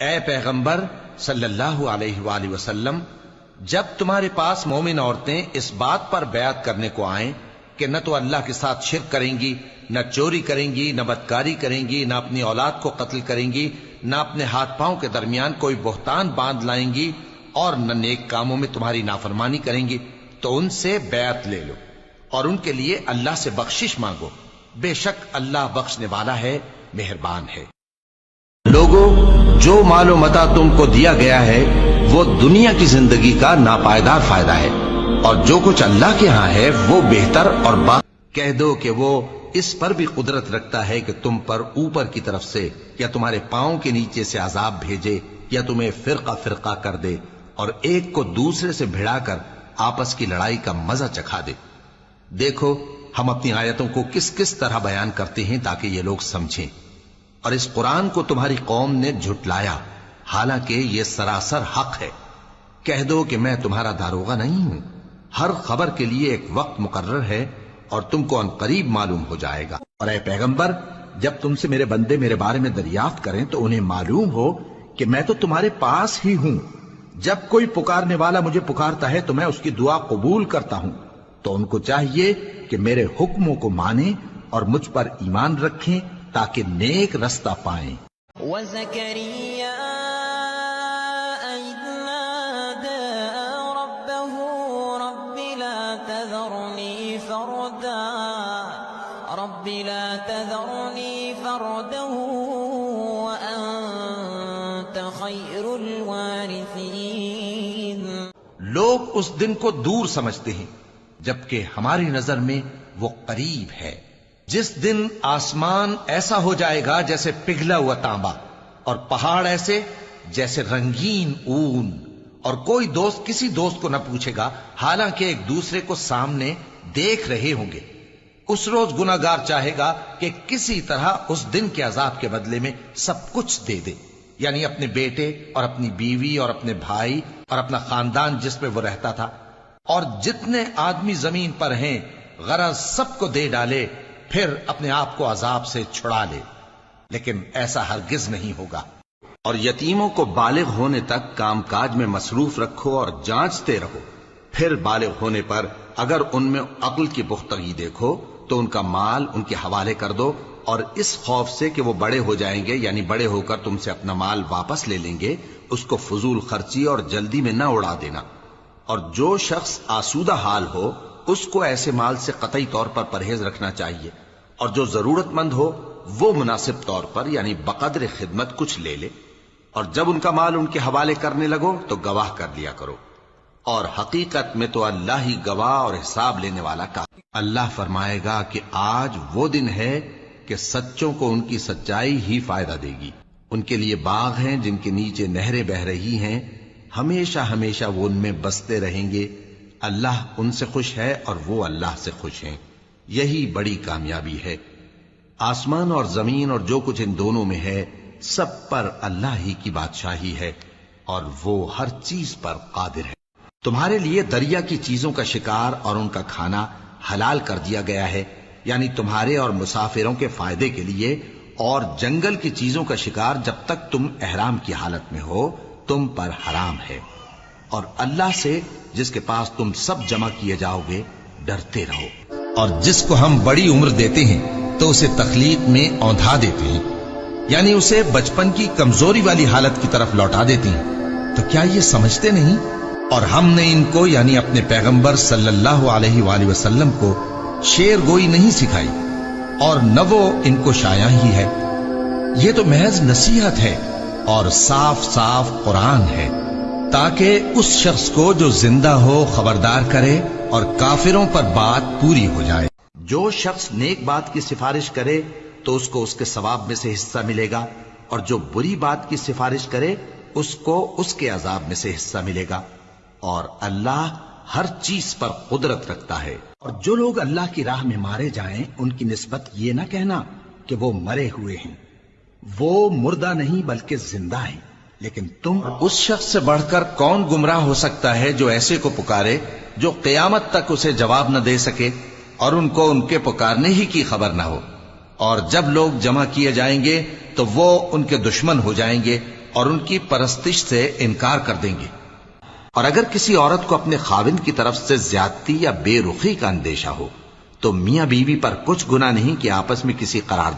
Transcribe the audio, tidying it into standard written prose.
اے پیغمبر صلی اللہ علیہ وآلہ وسلم، جب تمہارے پاس مومن عورتیں اس بات پر بیعت کرنے کو آئیں کہ نہ تو اللہ کے ساتھ شرک کریں گی، نہ چوری کریں گی، نہ بدکاری کریں گی، نہ اپنی اولاد کو قتل کریں گی، نہ اپنے ہاتھ پاؤں کے درمیان کوئی بہتان باندھ لائیں گی، اور نہ نیک کاموں میں تمہاری نافرمانی کریں گی، تو ان سے بیعت لے لو اور ان کے لیے اللہ سے بخشش مانگو، بے شک اللہ بخشنے والا ہے، مہربان ہے۔ لوگوں، جو مال و متاع تم کو دیا گیا ہے وہ دنیا کی زندگی کا ناپائیدار فائدہ ہے، اور جو کچھ اللہ کے ہاں ہے وہ بہتر اور کہہ دو کہ وہ اس پر بھی قدرت رکھتا ہے کہ تم پر اوپر کی طرف سے یا تمہارے پاؤں کے نیچے سے عذاب بھیجے، یا تمہیں فرقہ فرقہ کر دے اور ایک کو دوسرے سے بھڑا کر آپس کی لڑائی کا مزہ چکھا دے۔ دیکھو ہم اپنی آیتوں کو کس کس طرح بیان کرتے ہیں تاکہ یہ لوگ سمجھیں، اور اس قرآن کو تمہاری قوم نے جھٹلایا حالانکہ یہ سراسر حق ہے۔ کہہ دو کہ میں تمہارا داروغہ نہیں ہوں، ہر خبر کے لیے ایک وقت مقرر ہے اور تم کو عنقریب معلوم ہو جائے گا۔ اور اے پیغمبر، جب تم سے میرے بندے میرے بارے میں دریافت کریں تو انہیں معلوم ہو کہ میں تو تمہارے پاس ہی ہوں، جب کوئی پکارنے والا مجھے پکارتا ہے تو میں اس کی دعا قبول کرتا ہوں، تو ان کو چاہیے کہ میرے حکموں کو مانیں اور مجھ پر ایمان رکھیں تاکہ نیک رستہ پائیں۔ وَزَكَرِيَّا إِذْ نَادَىٰ رَبَّهُ رَبِّ لَا تَذَرْنِي فَرْدًا وَأَنتَ خَيْرُ الْوَارِثِينَ۔ لوگ اس دن کو دور سمجھتے ہیں جبکہ ہماری نظر میں وہ قریب ہے، جس دن آسمان ایسا ہو جائے گا جیسے پگھلا ہوا تانبا، اور پہاڑ ایسے جیسے رنگین اون، اور کوئی دوست کسی دوست کو نہ پوچھے گا حالانکہ ایک دوسرے کو سامنے دیکھ رہے ہوں گے۔ اس روز گناہگار چاہے گا کہ کسی طرح اس دن کے عذاب کے بدلے میں سب کچھ دے دے، یعنی اپنے بیٹے اور اپنی بیوی اور اپنے بھائی اور اپنا خاندان جس میں وہ رہتا تھا، اور جتنے آدمی زمین پر ہیں غرض سب کو دے ڈالے، پھر اپنے آپ کو عذاب سے چھڑا لے، لیکن ایسا ہرگز نہیں ہوگا۔ اور یتیموں کو بالغ ہونے تک کام کاج میں مصروف رکھو اور جانچتے رہو، پھر بالغ ہونے پر اگر ان میں عقل کی پختگی دیکھو تو ان کا مال ان کے حوالے کر دو، اور اس خوف سے کہ وہ بڑے ہو جائیں گے، یعنی بڑے ہو کر تم سے اپنا مال واپس لے لیں گے، اس کو فضول خرچی اور جلدی میں نہ اڑا دینا۔ اور جو شخص آسودہ حال ہو اس کو ایسے مال سے قطعی طور پر پرہیز رکھنا چاہیے، اور جو ضرورت مند ہو وہ مناسب طور پر یعنی بقدر خدمت کچھ لے لے، اور جب ان کا مال ان کے حوالے کرنے لگو تو گواہ کر لیا کرو، اور حقیقت میں تو اللہ ہی گواہ اور حساب لینے والا کا۔ اللہ فرمائے گا کہ آج وہ دن ہے کہ سچوں کو ان کی سچائی ہی فائدہ دے گی، ان کے لیے باغ ہیں جن کے نیچے نہریں بہ رہی ہیں، ہمیشہ ہمیشہ وہ ان میں بستے رہیں گے، اللہ ان سے خوش ہے اور وہ اللہ سے خوش ہیں، یہی بڑی کامیابی ہے۔ آسمان اور زمین اور جو کچھ ان دونوں میں ہے سب پر اللہ ہی کی بادشاہی ہے، اور وہ ہر چیز پر قادر ہے۔ تمہارے لیے دریا کی چیزوں کا شکار اور ان کا کھانا حلال کر دیا گیا ہے، یعنی تمہارے اور مسافروں کے فائدے کے لیے، اور جنگل کی چیزوں کا شکار جب تک تم احرام کی حالت میں ہو تم پر حرام ہے، اور اللہ سے جس کے پاس تم سب جمع کیے جاؤ گے ڈرتے رہو۔ اور جس کو ہم بڑی عمر دیتے ہیں تو اسے تخلیق میں اوندھا دیتے ہیں، یعنی اسے بچپن کی کمزوری والی حالت کی طرف لوٹا دیتے ہیں، تو کیا یہ سمجھتے نہیں؟ اور ہم نے ان کو یعنی اپنے پیغمبر صلی اللہ علیہ وآلہ وسلم کو شعر گوئی نہیں سکھائی، اور نہ وہ ان کو شایع ہی ہے، یہ تو محض نصیحت ہے اور صاف صاف قرآن ہے، تاکہ اس شخص کو جو زندہ ہو خبردار کرے اور کافروں پر بات پوری ہو جائے۔ جو شخص نیک بات کی سفارش کرے تو اس کو اس کے ثواب میں سے حصہ ملے گا، اور جو بری بات کی سفارش کرے اس کو اس کے عذاب میں سے حصہ ملے گا، اور اللہ ہر چیز پر قدرت رکھتا ہے۔ اور جو لوگ اللہ کی راہ میں مارے جائیں ان کی نسبت یہ نہ کہنا کہ وہ مرے ہوئے ہیں، وہ مردہ نہیں بلکہ زندہ ہیں، لیکن تم اس شخص سے بڑھ کر کون گمراہ ہو سکتا ہے جو ایسے کو پکارے جو قیامت تک اسے جواب نہ دے سکے اور ان کو ان کے پکارنے ہی کی خبر نہ ہو، اور جب لوگ جمع کیے جائیں گے تو وہ ان کے دشمن ہو جائیں گے اور ان کی پرستش سے انکار کر دیں گے. اور اگر کسی عورت کو اپنے خاوند کی طرف سے زیادتی یا بے رخی کا اندیشہ ہو تو میاں بیوی پر کچھ گناہ نہیں کہ آپس میں کسی قرار